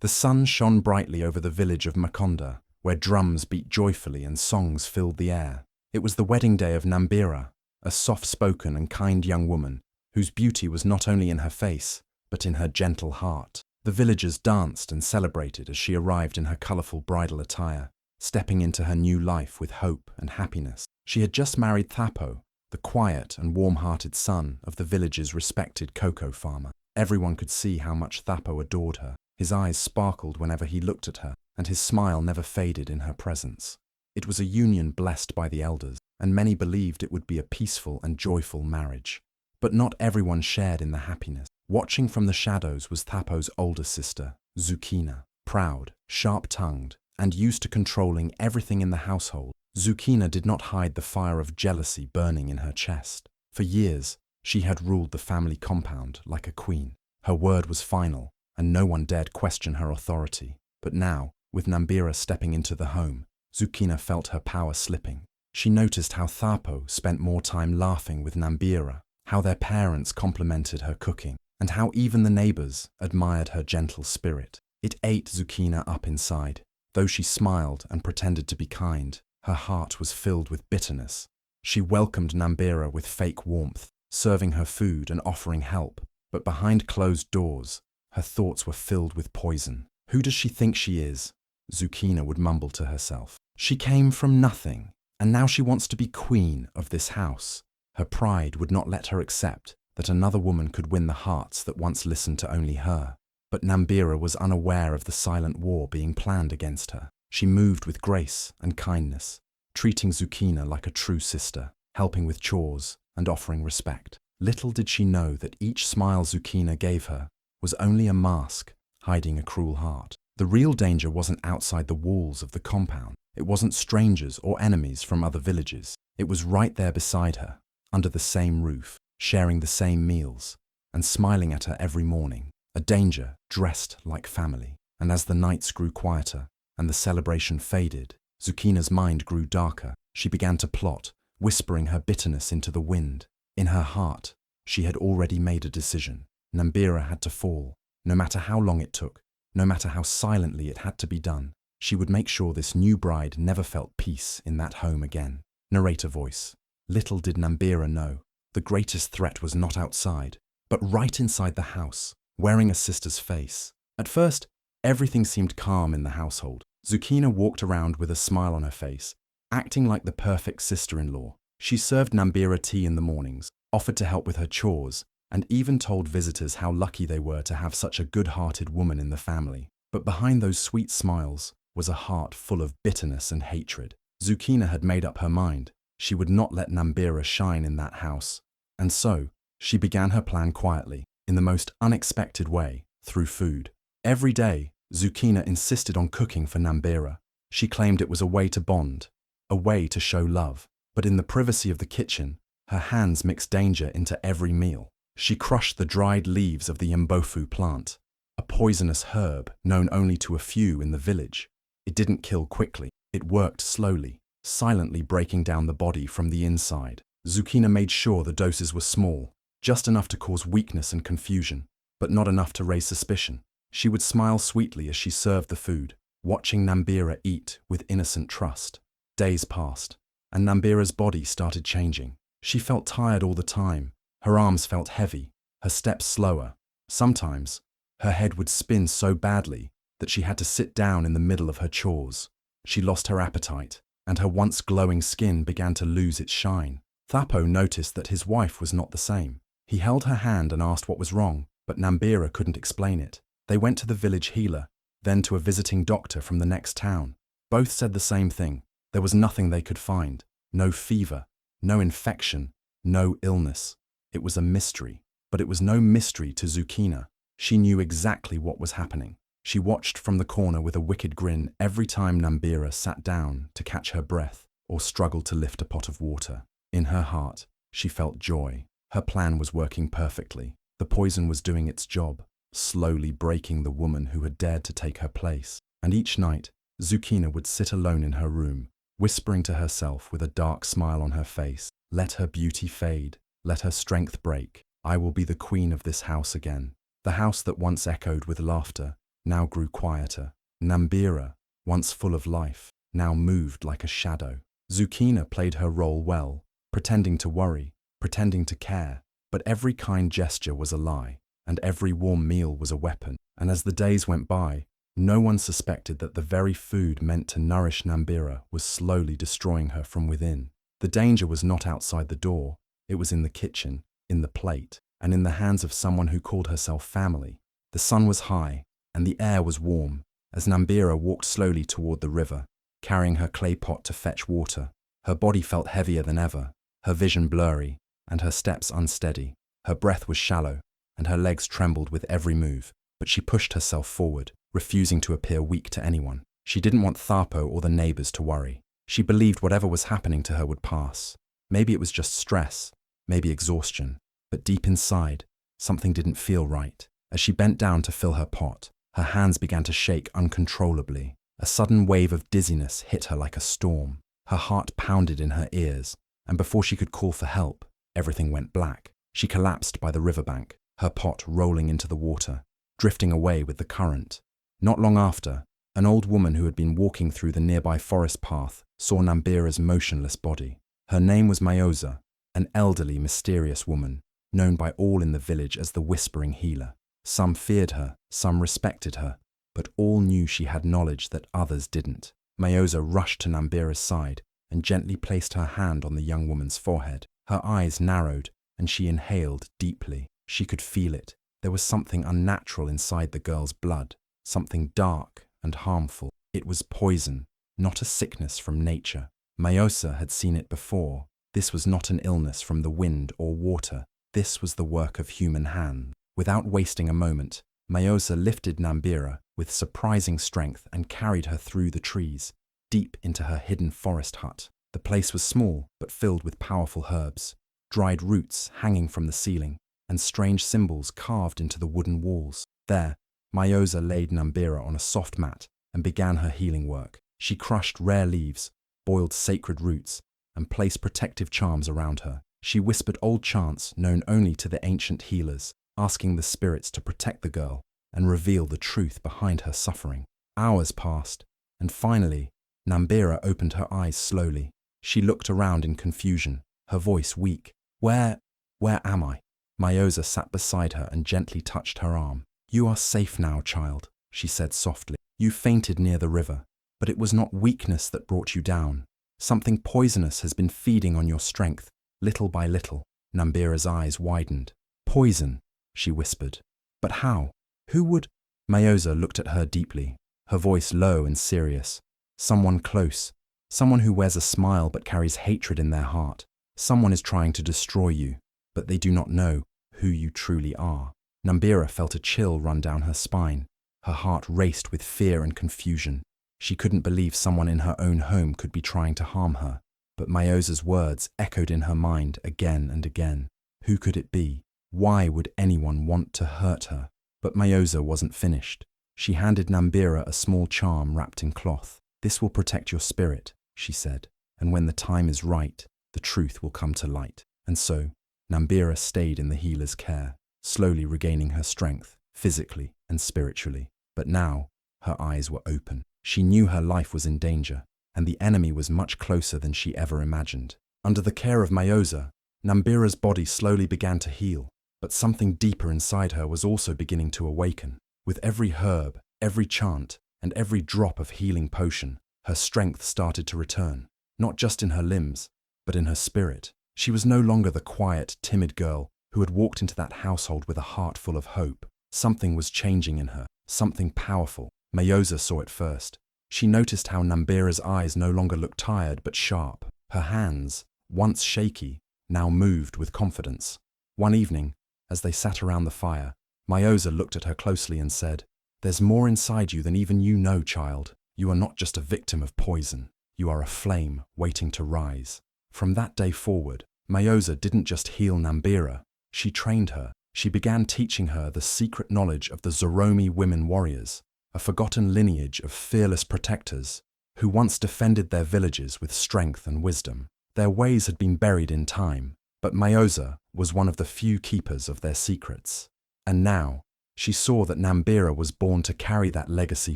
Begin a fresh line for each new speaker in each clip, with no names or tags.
The sun shone brightly over the village of Makonda, where drums beat joyfully and songs filled the air. It was the wedding day of Nambira, a soft-spoken and kind young woman, whose beauty was not only in her face, but in her gentle heart. The villagers danced and celebrated as she arrived in her colourful bridal attire, stepping into her new life with hope and happiness. She had just married Thapo, the quiet and warm-hearted son of the village's respected cocoa farmer. Everyone could see how much Thapo adored her. His eyes sparkled whenever he looked at her, and his smile never faded in her presence. It was a union blessed by the elders, and many believed it would be a peaceful and joyful marriage. But not everyone shared in the happiness. Watching from the shadows was Thapo's older sister, Zukina. Proud, sharp-tongued, and used to controlling everything in the household, Zukina did not hide the fire of jealousy burning in her chest. For years, she had ruled the family compound like a queen. Her word was final, and no one dared question her authority. But now, with Nambira stepping into the home, Zukina felt her power slipping. She noticed how Thapo spent more time laughing with Nambira, how their parents complimented her cooking, and how even the neighbors admired her gentle spirit. It ate Zukina up inside. Though she smiled and pretended to be kind, her heart was filled with bitterness. She welcomed Nambira with fake warmth, serving her food and offering help, but behind closed doors, her thoughts were filled with poison. Who does she think she is? Zukina would mumble to herself. She came from nothing, and now she wants to be queen of this house. Her pride would not let her accept that another woman could win the hearts that once listened to only her. But Nambira was unaware of the silent war being planned against her. She moved with grace and kindness, treating Zukina like a true sister, helping with chores and offering respect. Little did she know that each smile Zukina gave her was only a mask hiding a cruel heart. The real danger wasn't outside the walls of the compound. It wasn't strangers or enemies from other villages. It was right there beside her, under the same roof, sharing the same meals, and smiling at her every morning. A danger dressed like family. And as the nights grew quieter and the celebration faded, Zukina's mind grew darker. She began to plot, whispering her bitterness into the wind. In her heart, she had already made a decision. Nambira had to fall, no matter how long it took, no matter how silently it had to be done. She would make sure this new bride never felt peace in that home again. Narrator voice. Little did Nambira know, the greatest threat was not outside, but right inside the house, wearing a sister's face. At first, everything seemed calm in the household. Zukina walked around with a smile on her face, acting like the perfect sister-in-law. She served Nambira tea in the mornings, offered to help with her chores, and even told visitors how lucky they were to have such a good-hearted woman in the family. But behind those sweet smiles was a heart full of bitterness and hatred. Zukina had made up her mind. She would not let Nambira shine in that house. And so, she began her plan quietly, in the most unexpected way, through food. Every day, Zukina insisted on cooking for Nambira. She claimed it was a way to bond, a way to show love. But in the privacy of the kitchen, her hands mixed danger into every meal. She crushed the dried leaves of the mbofu plant, a poisonous herb known only to a few in the village. It didn't kill quickly. It worked slowly, silently breaking down the body from the inside. Zukina made sure the doses were small, just enough to cause weakness and confusion, but not enough to raise suspicion. She would smile sweetly as she served the food, watching Nambira eat with innocent trust. Days passed, and Nambira's body started changing. She felt tired all the time. Her arms felt heavy, her steps slower. Sometimes, her head would spin so badly that she had to sit down in the middle of her chores. She lost her appetite, and her once glowing skin began to lose its shine. Thapo noticed that his wife was not the same. He held her hand and asked what was wrong, but Nambira couldn't explain it. They went to the village healer, then to a visiting doctor from the next town. Both said the same thing. There was nothing they could find. No fever, no infection, no illness. It was a mystery, but it was no mystery to Zukina. She knew exactly what was happening. She watched from the corner with a wicked grin every time Nambira sat down to catch her breath or struggled to lift a pot of water. In her heart, she felt joy. Her plan was working perfectly. The poison was doing its job, slowly breaking the woman who had dared to take her place. And each night, Zukina would sit alone in her room, whispering to herself with a dark smile on her face, "Let her beauty fade. Let her strength break. I will be the queen of this house again." The house that once echoed with laughter now grew quieter. Nambira, once full of life, now moved like a shadow. Zucchina played her role well, pretending to worry, pretending to care, but every kind gesture was a lie, and every warm meal was a weapon. And as the days went by, no one suspected that the very food meant to nourish Nambira was slowly destroying her from within. The danger was not outside the door, it was in the kitchen, in the plate, and in the hands of someone who called herself family. The sun was high, and the air was warm, as Nambira walked slowly toward the river, carrying her clay pot to fetch water. Her body felt heavier than ever, her vision blurry, and her steps unsteady. Her breath was shallow, and her legs trembled with every move, but she pushed herself forward, refusing to appear weak to anyone. She didn't want Tharpo or the neighbors to worry. She believed whatever was happening to her would pass. Maybe it was just stress, maybe exhaustion, but deep inside, something didn't feel right. As she bent down to fill her pot, her hands began to shake uncontrollably. A sudden wave of dizziness hit her like a storm. Her heart pounded in her ears, and before she could call for help, everything went black. She collapsed by the riverbank, her pot rolling into the water, drifting away with the current. Not long after, an old woman who had been walking through the nearby forest path saw Nambira's motionless body. Her name was Mayoza, an elderly, mysterious woman, known by all in the village as the Whispering Healer. Some feared her, some respected her, but all knew she had knowledge that others didn't. Mayoza rushed to Nambira's side and gently placed her hand on the young woman's forehead. Her eyes narrowed, and she inhaled deeply. She could feel it. There was something unnatural inside the girl's blood, something dark and harmful. It was poison, not a sickness from nature. Mayoza had seen it before. This was not an illness from the wind or water. This was the work of human hands. Without wasting a moment, Mayoza lifted Nambira with surprising strength and carried her through the trees, deep into her hidden forest hut. The place was small, but filled with powerful herbs, dried roots hanging from the ceiling, and strange symbols carved into the wooden walls. There, Mayoza laid Nambira on a soft mat and began her healing work. She crushed rare leaves, boiled sacred roots, and placed protective charms around her. She whispered old chants known only to the ancient healers, asking the spirits to protect the girl and reveal the truth behind her suffering. Hours passed, and finally, Nambira opened her eyes slowly. She looked around in confusion, her voice weak. Where am I?" Mayoza sat beside her and gently touched her arm. "You are safe now, child," she said softly. "You fainted near the river, but it was not weakness that brought you down. Something poisonous has been feeding on your strength, little by little." Nambira's eyes widened. "Poison," she whispered. "But how? Who would?" Mayoza looked at her deeply, her voice low and serious. "Someone close, someone who wears a smile but carries hatred in their heart. Someone is trying to destroy you, but they do not know who you truly are." Nambira felt a chill run down her spine. Her heart raced with fear and confusion. She couldn't believe someone in her own home could be trying to harm her. But Mayoza's words echoed in her mind again and again. Who could it be? Why would anyone want to hurt her? But Mayoza wasn't finished. She handed Nambira a small charm wrapped in cloth. "This will protect your spirit," she said, "and when the time is right, the truth will come to light." And so, Nambira stayed in the healer's care, slowly regaining her strength, physically and spiritually. But now, her eyes were open. She knew her life was in danger, and the enemy was much closer than she ever imagined. Under the care of Mayoza, Nambira's body slowly began to heal, but something deeper inside her was also beginning to awaken. With every herb, every chant, and every drop of healing potion, her strength started to return, not just in her limbs, but in her spirit. She was no longer the quiet, timid girl who had walked into that household with a heart full of hope. Something was changing in her, something powerful. Mayoza saw it first. She noticed how Nambira's eyes no longer looked tired but sharp. Her hands, once shaky, now moved with confidence. One evening, as they sat around the fire, Mayoza looked at her closely and said, "There's more inside you than even you know, child. You are not just a victim of poison. You are a flame waiting to rise." From that day forward, Mayoza didn't just heal Nambira. She trained her. She began teaching her the secret knowledge of the Zoromi women warriors, a forgotten lineage of fearless protectors who once defended their villages with strength and wisdom. Their ways had been buried in time, but Mayoza was one of the few keepers of their secrets. And now, She saw that Nambira was born to carry that legacy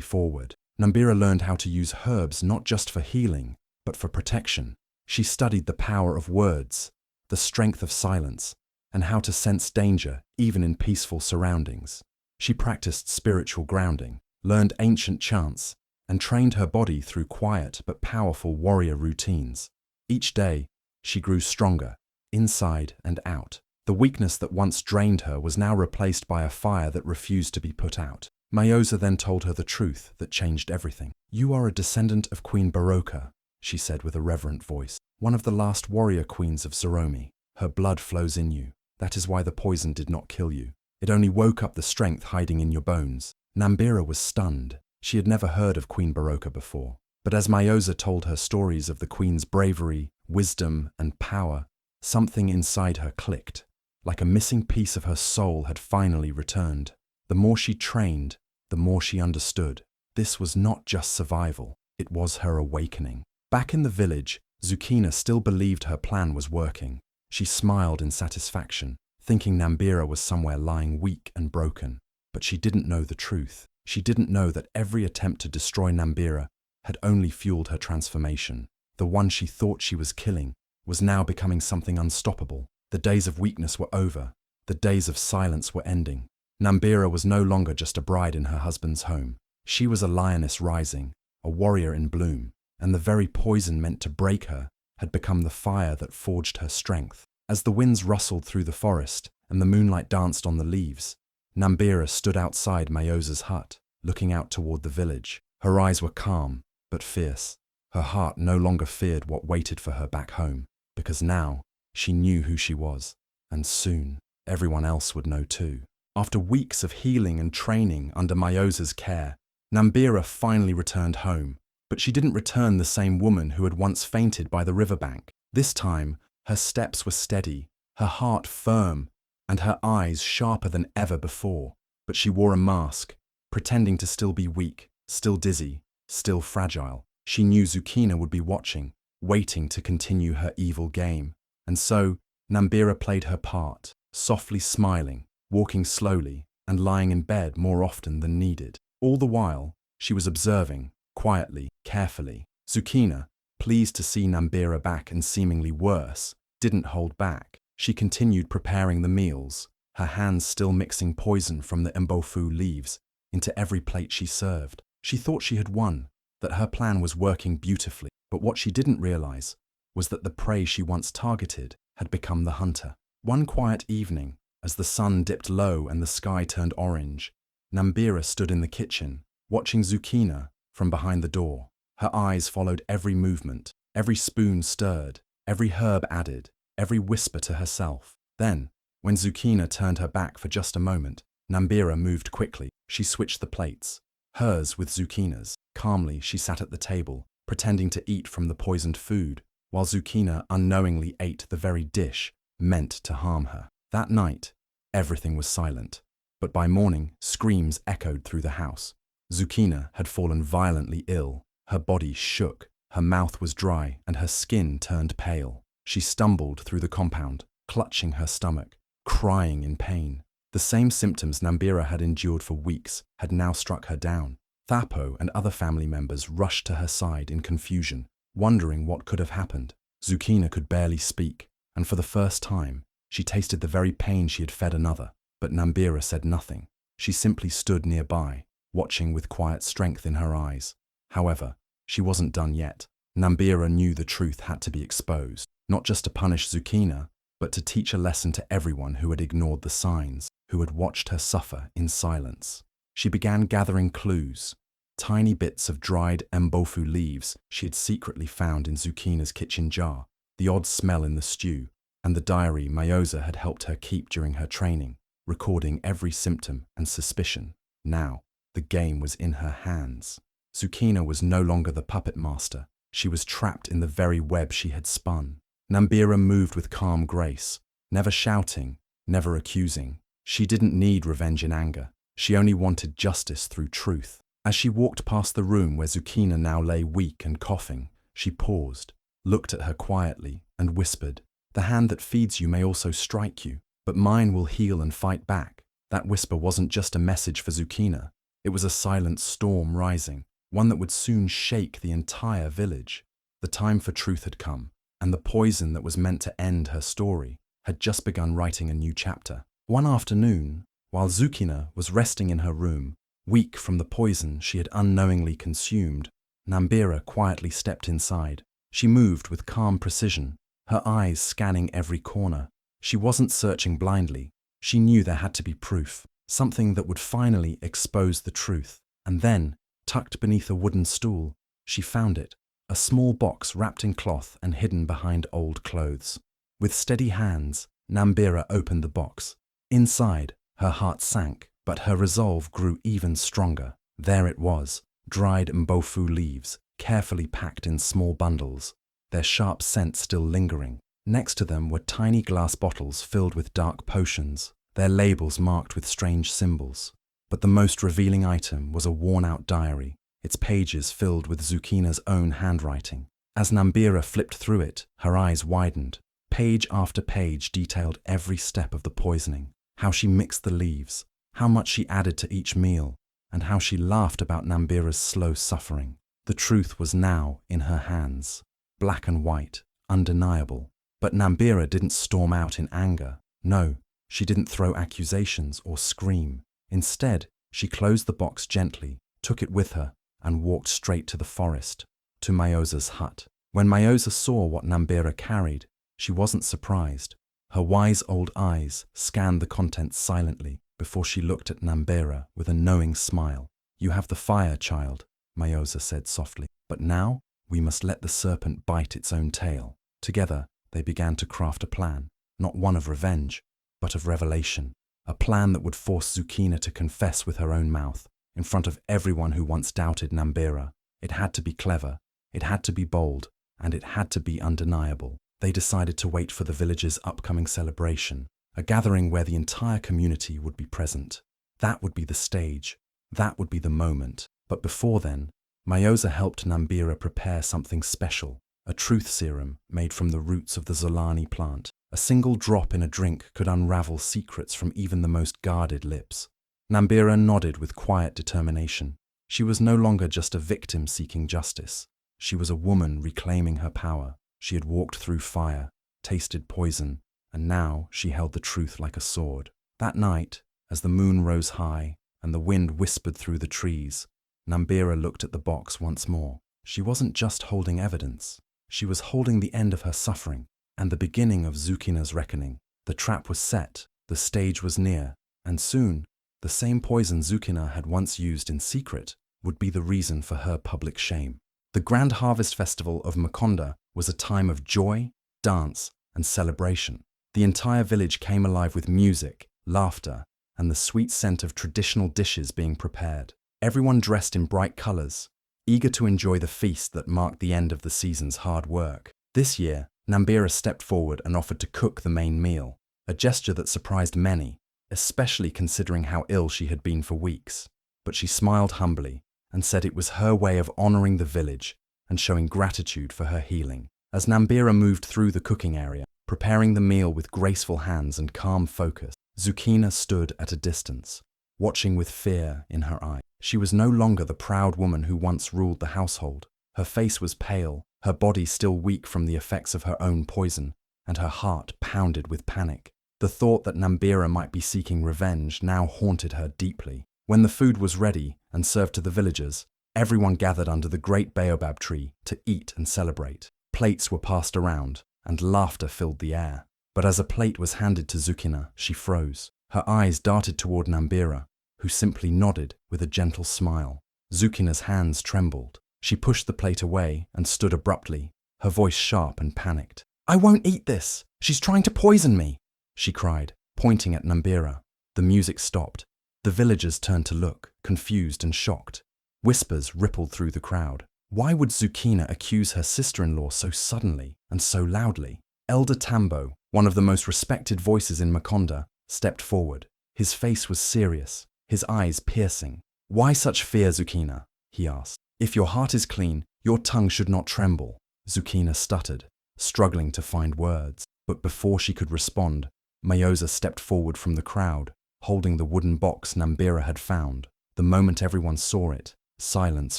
forward. Nambira learned how to use herbs not just for healing, but for protection. She studied the power of words, the strength of silence, and how to sense danger even in peaceful surroundings. She practiced spiritual grounding, learned ancient chants, and trained her body through quiet but powerful warrior routines. Each day, she grew stronger, inside and out. The weakness that once drained her was now replaced by a fire that refused to be put out. Mayoza then told her the truth that changed everything. "You are a descendant of Queen Baroka," she said with a reverent voice, "one of the last warrior queens of Zoromi. Her blood flows in you. That is why the poison did not kill you. It only woke up the strength hiding in your bones." Nambira was stunned. She had never heard of Queen Baroka before. But as Mayoza told her stories of the queen's bravery, wisdom, and power, something inside her clicked. Like a missing piece of her soul had finally returned. The more she trained, the more she understood. This was not just survival, it was her awakening. Back in the village, Zukina still believed her plan was working. She smiled in satisfaction, thinking Nambira was somewhere lying weak and broken. But she didn't know the truth. She didn't know that every attempt to destroy Nambira had only fueled her transformation. The one she thought she was killing was now becoming something unstoppable. The days of weakness were over. The days of silence were ending. Nambira was no longer just a bride in her husband's home. She was a lioness rising, a warrior in bloom, and the very poison meant to break her had become the fire that forged her strength. As the winds rustled through the forest and the moonlight danced on the leaves, Nambira stood outside Mayoza's hut, looking out toward the village. Her eyes were calm, but fierce. Her heart no longer feared what waited for her back home, because now she knew who she was, and soon everyone else would know too. After weeks of healing and training under Mayoza's care, Nambira finally returned home, but she didn't return the same woman who had once fainted by the riverbank. This time, her steps were steady, her heart firm, and her eyes sharper than ever before. But she wore a mask, pretending to still be weak, still dizzy, still fragile. She knew Zukina would be watching, waiting to continue her evil game. And so, Nambira played her part, softly smiling, walking slowly, and lying in bed more often than needed. All the while, she was observing, quietly, carefully. Zukina, pleased to see Nambira back and seemingly worse, didn't hold back. She continued preparing the meals, her hands still mixing poison from the mbofu leaves into every plate she served. She thought she had won, that her plan was working beautifully, but what she didn't realize was that the prey she once targeted had become the hunter. One quiet evening, as the sun dipped low and the sky turned orange, Nambira stood in the kitchen, watching Zukina from behind the door. Her eyes followed every movement, every spoon stirred, every herb added, every whisper to herself. Then, when Zukina turned her back for just a moment, Nambira moved quickly. She switched the plates, hers with Zukina's. Calmly, she sat at the table, pretending to eat from the poisoned food, while Zukina unknowingly ate the very dish meant to harm her. That night, everything was silent, but by morning, screams echoed through the house. Zukina had fallen violently ill. Her body shook, her mouth was dry, and her skin turned pale. She stumbled through the compound, clutching her stomach, crying in pain. The same symptoms Nambira had endured for weeks had now struck her down. Thapo and other family members rushed to her side in confusion, wondering what could have happened. Zukina could barely speak, and for the first time, she tasted the very pain she had fed another. But Nambira said nothing. She simply stood nearby, watching with quiet strength in her eyes. However, she wasn't done yet. Nambira knew the truth had to be exposed, not just to punish Zukina, but to teach a lesson to everyone who had ignored the signs, who had watched her suffer in silence. She began gathering clues, tiny bits of dried mbofu leaves she had secretly found in Zukina's kitchen jar, the odd smell in the stew, and the diary Mayoza had helped her keep during her training, recording every symptom and suspicion. Now, the game was in her hands. Zukina was no longer the puppet master. She was trapped in the very web she had spun. Nambira moved with calm grace, never shouting, never accusing. She didn't need revenge in anger. She only wanted justice through truth. As she walked past the room where Zukina now lay weak and coughing, she paused, looked at her quietly, and whispered, "The hand that feeds you may also strike you, but mine will heal and fight back." That whisper wasn't just a message for Zucchina. It was a silent storm rising, one that would soon shake the entire village. The time for truth had come, and the poison that was meant to end her story had just begun writing a new chapter. One afternoon, while Zucchina was resting in her room, weak from the poison she had unknowingly consumed, Nambira quietly stepped inside. She moved with calm precision, her eyes scanning every corner. She wasn't searching blindly. She knew there had to be proof, something that would finally expose the truth. And then, tucked beneath a wooden stool, she found it, a small box wrapped in cloth and hidden behind old clothes. With steady hands, Nambira opened the box. Inside, her heart sank, but her resolve grew even stronger. There it was, dried mbofu leaves, carefully packed in small bundles, their sharp scent still lingering. Next to them were tiny glass bottles filled with dark potions, their labels marked with strange symbols. But the most revealing item was a worn-out diary, its pages filled with Zucchina's own handwriting. As Nambira flipped through it, her eyes widened. Page after page detailed every step of the poisoning, how she mixed the leaves, how much she added to each meal, and how she laughed about Nambira's slow suffering. The truth was now in her hands, black and white, undeniable. But Nambira didn't storm out in anger. No, she didn't throw accusations or scream. Instead, she closed the box gently, took it with her, and walked straight to the forest, to Mayosa's hut. When Mayosa saw what Nambira carried, she wasn't surprised. Her wise old eyes scanned the contents silently before she looked at Nambira with a knowing smile. "You have the fire, child," Mayosa said softly. "But now we must let the serpent bite its own tail." Together, they began to craft a plan, not one of revenge, but of revelation. A plan that would force Zucchina to confess with her own mouth, in front of everyone who once doubted Nambira. It had to be clever, it had to be bold, and it had to be undeniable. They decided to wait for the village's upcoming celebration, a gathering where the entire community would be present. That would be the stage, that would be the moment. But before then, Mayosa helped Nambira prepare something special. A truth serum made from the roots of the Zolani plant. A single drop in a drink could unravel secrets from even the most guarded lips. Nambira nodded with quiet determination. She was no longer just a victim seeking justice. She was a woman reclaiming her power. She had walked through fire, tasted poison, and now she held the truth like a sword. That night, as the moon rose high and the wind whispered through the trees, Nambira looked at the box once more. She wasn't just holding evidence. She was holding the end of her suffering and the beginning of Zucchina's reckoning. The trap was set, the stage was near, and soon, the same poison Zucchina had once used in secret would be the reason for her public shame. The Grand Harvest Festival of Makonda was a time of joy, dance, and celebration. The entire village came alive with music, laughter, and the sweet scent of traditional dishes being prepared. Everyone dressed in bright colors, eager to enjoy the feast that marked the end of the season's hard work. This year, Nambira stepped forward and offered to cook the main meal, a gesture that surprised many, especially considering how ill she had been for weeks. But she smiled humbly and said it was her way of honoring the village and showing gratitude for her healing. As Nambira moved through the cooking area, preparing the meal with graceful hands and calm focus, Zucchina stood at a distance, watching with fear in her eyes. She was no longer the proud woman who once ruled the household. Her face was pale, her body still weak from the effects of her own poison, and her heart pounded with panic. The thought that Nambira might be seeking revenge now haunted her deeply. When the food was ready and served to the villagers, everyone gathered under the great baobab tree to eat and celebrate. Plates were passed around, and laughter filled the air. But as a plate was handed to Zucchina, she froze. Her eyes darted toward Nambira, who simply nodded with a gentle smile. Zucchina's hands trembled. She pushed the plate away and stood abruptly, her voice sharp and panicked. "I won't eat this! She's trying to poison me!" she cried, pointing at Nambira. The music stopped. The villagers turned to look, confused and shocked. Whispers rippled through the crowd. Why would Zucchina accuse her sister-in-law so suddenly and so loudly? Elder Tambo, one of the most respected voices in Makonda, stepped forward. His face was serious, his eyes piercing. "Why such fear, Zucchina?" he asked. "If your heart is clean, your tongue should not tremble." Zucchina stuttered, struggling to find words. But before she could respond, Mayosa stepped forward from the crowd, holding the wooden box Nambira had found. The moment everyone saw it, silence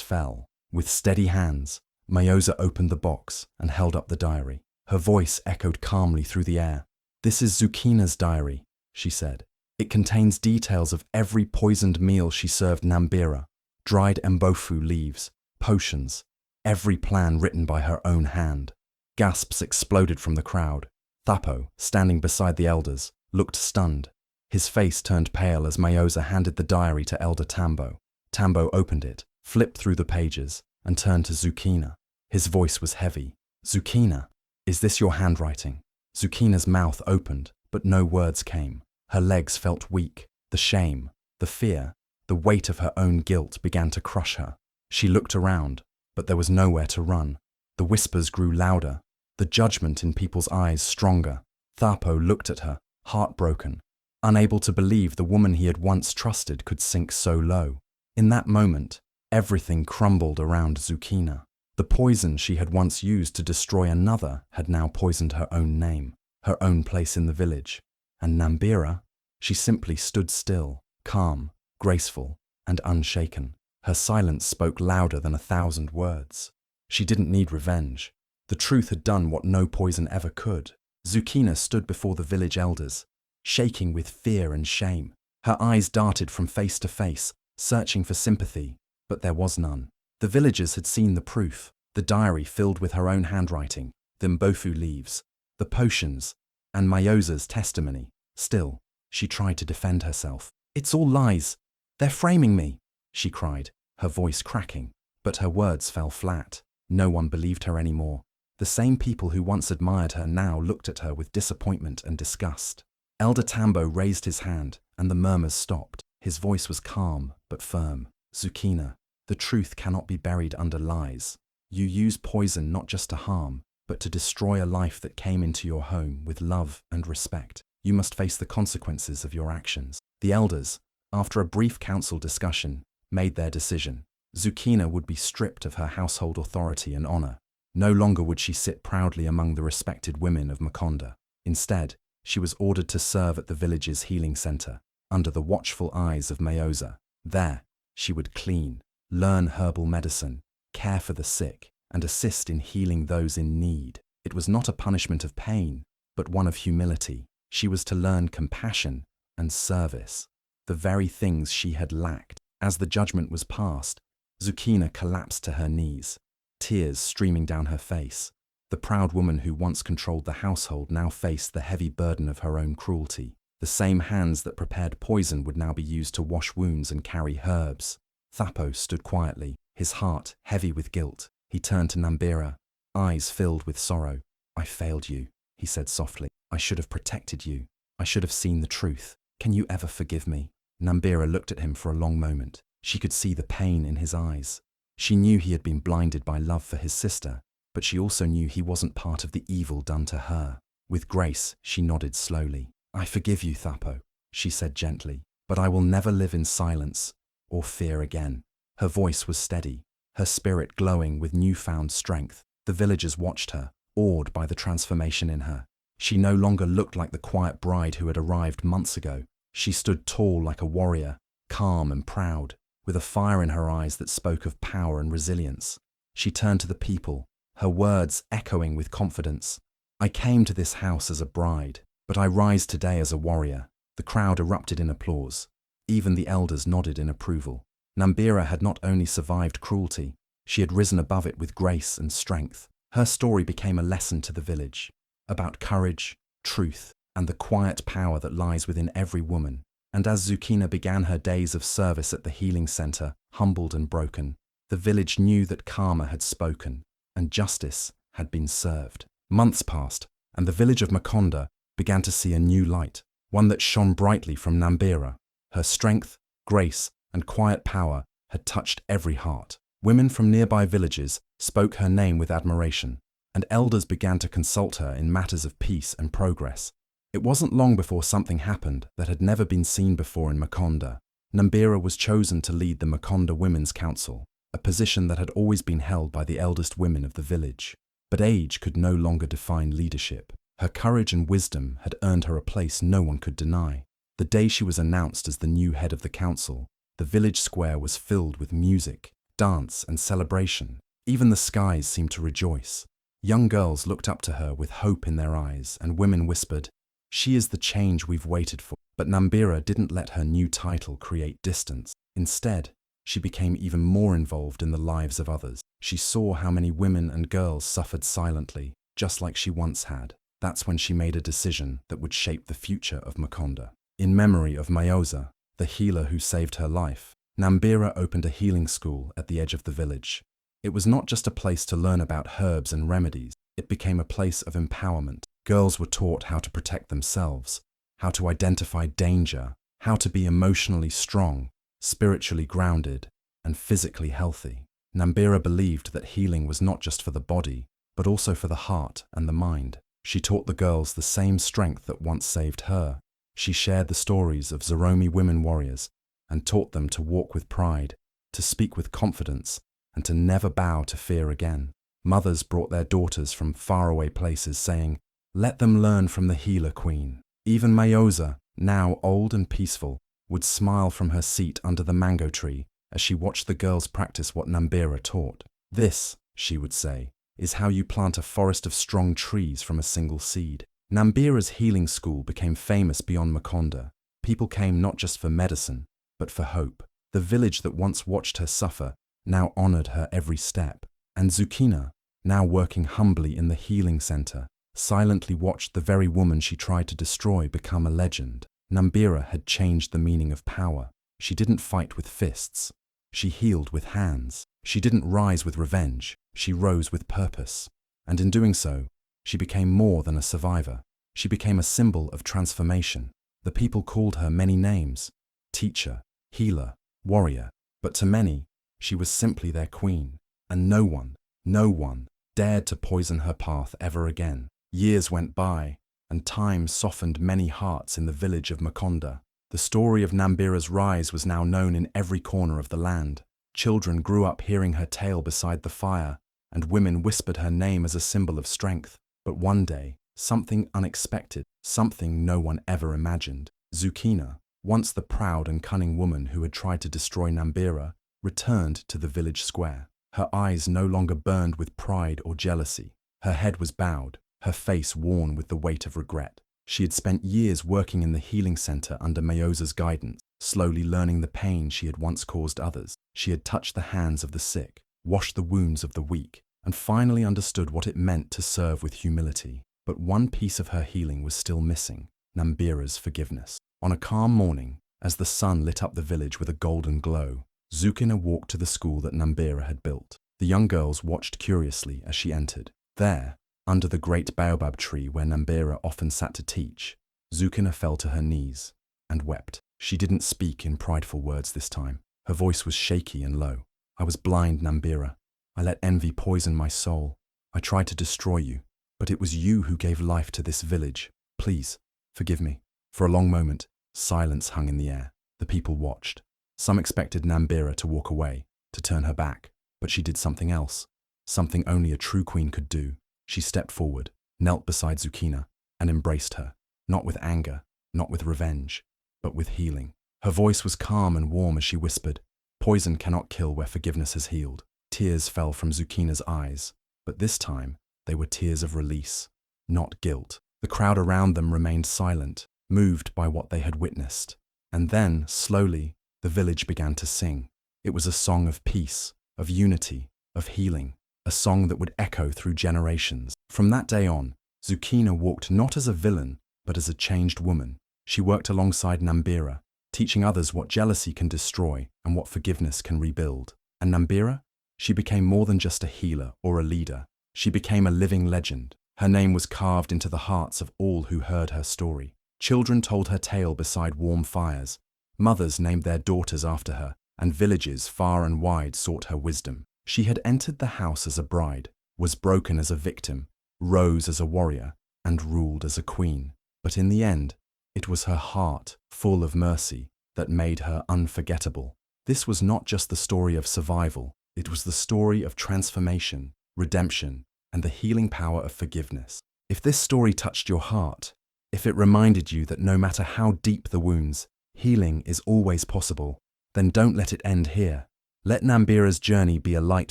fell. With steady hands, Mayoza opened the box and held up the diary. Her voice echoed calmly through the air. "This is Zukina's diary," she said. "It contains details of every poisoned meal she served Nambira, dried mbofu leaves, potions, every plan written by her own hand." Gasps exploded from the crowd. Thapo, standing beside the elders, looked stunned. His face turned pale as Mayoza handed the diary to Elder Tambo. Tambo opened it, flipped through the pages, and turned to Zukina. His voice was heavy. "Zukina, is this your handwriting?" Zukina's mouth opened, but no words came. Her legs felt weak. The shame, the fear, the weight of her own guilt began to crush her. She looked around, but there was nowhere to run. The whispers grew louder, the judgment in people's eyes stronger. Thapo looked at her, heartbroken, unable to believe the woman he had once trusted could sink so low. In that moment, everything crumbled around Zukina. The poison she had once used to destroy another had now poisoned her own name, her own place in the village. And Nambira, she simply stood still, calm, graceful, and unshaken. Her silence spoke louder than 1,000 words. She didn't need revenge. The truth had done what no poison ever could. Zukina stood before the village elders, shaking with fear and shame. Her eyes darted from face to face, searching for sympathy, but there was none. The villagers had seen the proof, the diary filled with her own handwriting, the mbofu leaves, the potions, and Mayoza's testimony. Still, she tried to defend herself. "It's all lies. They're framing me," she cried, her voice cracking. But her words fell flat. No one believed her anymore. The same people who once admired her now looked at her with disappointment and disgust. Elder Tambo raised his hand, and the murmurs stopped. His voice was calm but firm. "Zukina, the truth cannot be buried under lies. You use poison not just to harm, but to destroy a life that came into your home with love and respect. You must face the consequences of your actions." The elders, after a brief council discussion, made their decision. Zukina would be stripped of her household authority and honor. No longer would she sit proudly among the respected women of Makonda. Instead, she was ordered to serve at the village's healing center, under the watchful eyes of Mayoza. There, she would clean, learn herbal medicine, care for the sick, and assist in healing those in need. It was not a punishment of pain, but one of humility. She was to learn compassion and service, the very things she had lacked. As the judgment was passed, Zukina collapsed to her knees, tears streaming down her face. The proud woman who once controlled the household now faced the heavy burden of her own cruelty. The same hands that prepared poison would now be used to wash wounds and carry herbs. Thapo stood quietly, his heart heavy with guilt. He turned to Nambira, eyes filled with sorrow. "I failed you," he said softly. "I should have protected you. I should have seen the truth. Can you ever forgive me?" Nambira looked at him for a long moment. She could see the pain in his eyes. She knew he had been blinded by love for his sister, but she also knew he wasn't part of the evil done to her. With grace, she nodded slowly. "I forgive you, Thapo," she said gently, "but I will never live in silence or fear again." Her voice was steady, her spirit glowing with newfound strength. The villagers watched her, awed by the transformation in her. She no longer looked like the quiet bride who had arrived months ago. She stood tall like a warrior, calm and proud, with a fire in her eyes that spoke of power and resilience. She turned to the people, her words echoing with confidence. "I came to this house as a bride, but I rise today as a warrior." The crowd erupted in applause. Even the elders nodded in approval. Nambira had not only survived cruelty, she had risen above it with grace and strength. Her story became a lesson to the village, about courage, truth, and the quiet power that lies within every woman. And as Zukina began her days of service at the healing center, humbled and broken, the village knew that karma had spoken, and justice had been served. Months passed, and the village of Makonda began to see a new light, one that shone brightly from Nambira. Her strength, grace, and quiet power had touched every heart. Women from nearby villages spoke her name with admiration, and elders began to consult her in matters of peace and progress. It wasn't long before something happened that had never been seen before in Makonda. Nambira was chosen to lead the Makonda Women's Council, a position that had always been held by the eldest women of the village. But age could no longer define leadership. Her courage and wisdom had earned her a place no one could deny. The day she was announced as the new head of the council, the village square was filled with music, dance, and celebration. Even the skies seemed to rejoice. Young girls looked up to her with hope in their eyes, and women whispered, "She is the change we've waited for." But Nambira didn't let her new title create distance. Instead, she became even more involved in the lives of others. She saw how many women and girls suffered silently, just like she once had. That's when she made a decision that would shape the future of Makonda. In memory of Mayoza, the healer who saved her life, Nambira opened a healing school at the edge of the village. It was not just a place to learn about herbs and remedies, it became a place of empowerment. Girls were taught how to protect themselves, how to identify danger, how to be emotionally strong, spiritually grounded, and physically healthy. Nambira believed that healing was not just for the body, but also for the heart and the mind. She taught the girls the same strength that once saved her. She shared the stories of Zoromi women warriors and taught them to walk with pride, to speak with confidence, and to never bow to fear again. Mothers brought their daughters from faraway places saying, "Let them learn from the healer queen." Even Mayoza, now old and peaceful, would smile from her seat under the mango tree as she watched the girls practice what Nambira taught. "This," she would say, "is how you plant a forest of strong trees from a single seed." Nambira's healing school became famous beyond Makonda. People came not just for medicine, but for hope. The village that once watched her suffer now honored her every step. And Zukina, now working humbly in the healing center, silently watched the very woman she tried to destroy become a legend. Nambira had changed the meaning of power. She didn't fight with fists. She healed with hands. She didn't rise with revenge. She rose with purpose. And in doing so, she became more than a survivor. She became a symbol of transformation. The people called her many names: teacher, healer, warrior. But to many, she was simply their queen. And no one dared to poison her path ever again. Years went by, and time softened many hearts in the village of Makonda. The story of Nambira's rise was now known in every corner of the land. Children grew up hearing her tale beside the fire, and women whispered her name as a symbol of strength. But one day, something unexpected, something no one ever imagined. Zukina, once the proud and cunning woman who had tried to destroy Nambira, returned to the village square. Her eyes no longer burned with pride or jealousy. Her head was bowed, her face worn with the weight of regret. She had spent years working in the healing center under Mayoza's guidance, slowly learning the pain she had once caused others. She had touched the hands of the sick, washed the wounds of the weak, and finally understood what it meant to serve with humility. But one piece of her healing was still missing: Nambira's forgiveness. On a calm morning, as the sun lit up the village with a golden glow, Zukina walked to the school that Nambira had built. The young girls watched curiously as she entered. There, under the great baobab tree where Nambira often sat to teach, Zukina fell to her knees and wept. She didn't speak in prideful words this time. Her voice was shaky and low. "I was blind, Nambira. I let envy poison my soul. I tried to destroy you, but it was you who gave life to this village. Please, forgive me." For a long moment, silence hung in the air. The people watched. Some expected Nambira to walk away, to turn her back, but she did something else, something only a true queen could do. She stepped forward, knelt beside Zukina, and embraced her, not with anger, not with revenge, but with healing. Her voice was calm and warm as she whispered, "Poison cannot kill where forgiveness has healed." Tears fell from Zukina's eyes, but this time they were tears of release, not guilt. The crowd around them remained silent, moved by what they had witnessed. And then, slowly, the village began to sing. It was a song of peace, of unity, of healing, a song that would echo through generations. From that day on, Zukina walked not as a villain, but as a changed woman. She worked alongside Nambira, teaching others what jealousy can destroy and what forgiveness can rebuild. And Nambira? She became more than just a healer or a leader. She became a living legend. Her name was carved into the hearts of all who heard her story. Children told her tale beside warm fires. Mothers named their daughters after her, and villages far and wide sought her wisdom. She had entered the house as a bride, was broken as a victim, rose as a warrior, and ruled as a queen. But in the end, it was her heart, full of mercy, that made her unforgettable. This was not just the story of survival, it was the story of transformation, redemption, and the healing power of forgiveness. If this story touched your heart, If it reminded you that no matter how deep the wounds, healing is always possible, then don't let it end here. Let Nambira's journey be a light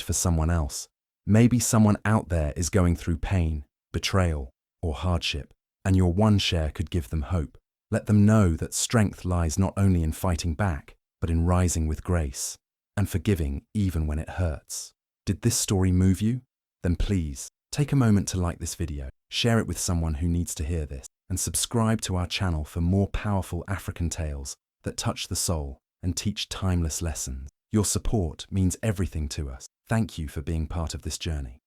for someone else. Maybe someone out there is going through pain, betrayal, or hardship, and your one share could give them hope. Let them know that strength lies not only in fighting back, but in rising with grace and forgiving even when it hurts. Did this story move you? Then please, take a moment to like this video, share it with someone who needs to hear this, and subscribe to our channel for more powerful African tales that touch the soul and teach timeless lessons. Your support means everything to us. Thank you for being part of this journey.